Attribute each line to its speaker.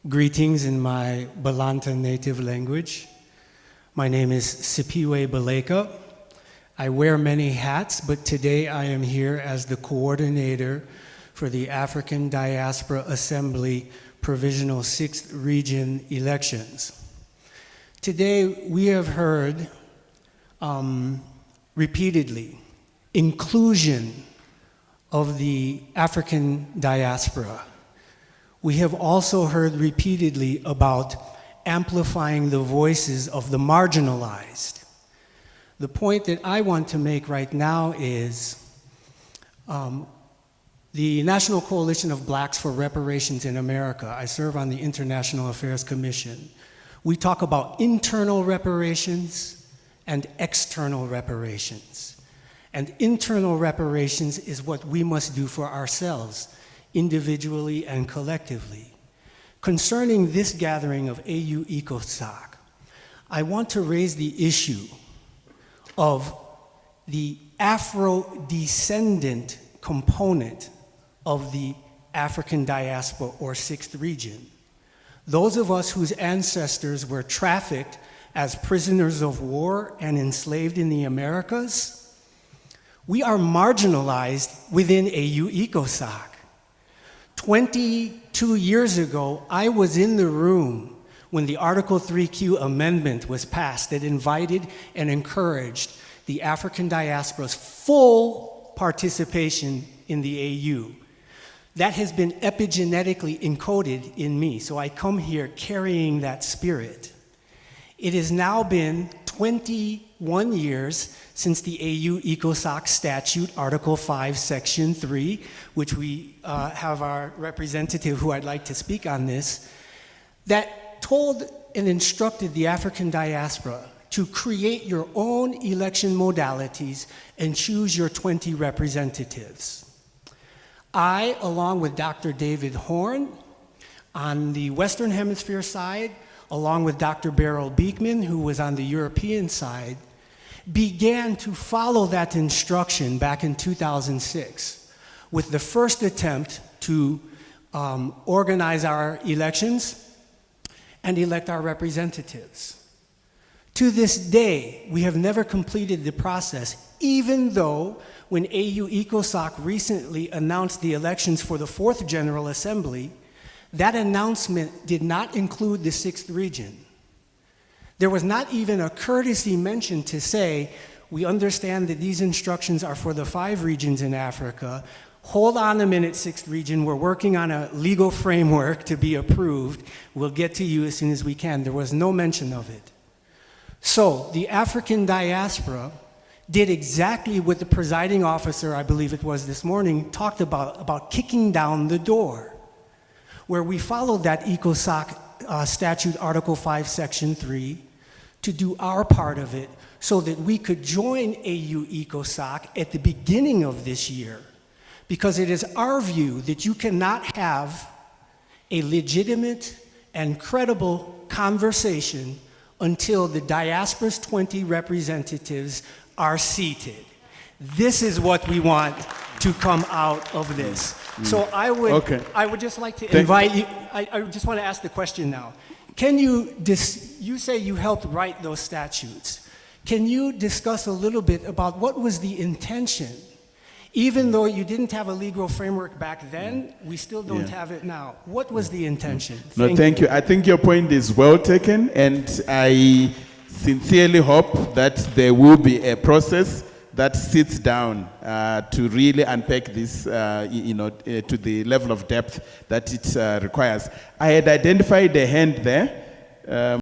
Speaker 1: Greetings in my Balanta native language. My name is Siphiwe Baleka. I wear many hats, but today I am here as the coordinator for the African Diaspora Assembly Provisional 6th Region elections. Today we have heard repeatedly inclusion of the African diaspora. We have also heard repeatedly about amplifying the voices of the marginalized. The point that I want to make right now is the National Coalition of Blacks for Reparations in America. I serve on the International Affairs Commission. We talk about internal reparations and external reparations. And internal reparations is what we must do for ourselves, individually and collectively. Concerning this gathering of AU ECOSOCC, I want to raise the issue of the Afro-descendant component of the African diaspora or 6th region. Those of us whose ancestors were trafficked as prisoners of war and enslaved in the Americas, we are marginalized within AU ECOSOCC. 22 years ago, I was in the room when the Article 3Q amendment was passed that invited and encouraged the African diaspora's full participation in the AU. That has been epigenetically encoded in me, so I come here carrying that spirit. It has now been 21 years since the AU ECOSOCC statute, Article 5, Section 3, which we have our representative who I'd like to speak on this, that told and instructed the African diaspora to create your own election modalities and choose your 20 representatives. I, along with Dr. David Horn, on the Western Hemisphere side, along with Dr. Beryl Beekman, who was on the European side, began to follow that instruction back in 2006 with the first attempt to organize our elections and elect our representatives. To this day, we have never completed the process, even though when AU ECOSOCC recently announced the elections for the 4th General Assembly, that announcement did not include the 6th region. There was not even a courtesy mention to say, we understand that these instructions are for the 5 regions in Africa. Hold on a minute, 6th region. We're working on a legal framework to be approved. We'll get to you as soon as we can. There was no mention of it. So the African diaspora did exactly what the presiding officer, I believe it was this morning, talked about kicking down the door, where we followed that ECOSOCC statute, Article 5, Section 3, to do our part of it so that we could join AU ECOSOCC at the beginning of this year. Because it is our view that you cannot have a legitimate and credible conversation until the diaspora's 20 representatives are seated. This is what we want to come out of this. So I would just like to invite you, I just want to ask the question now. Can you, you say you helped write those statutes. Can you discuss a little bit about what was the intention? Even though you didn't have a legal framework back then, we still don't have it now. What was the intention?
Speaker 2: Thank you. I think your point is well taken, and I sincerely hope that there will be a process that sits down to really unpack this, to the level of depth that it requires. I had identified a hand there.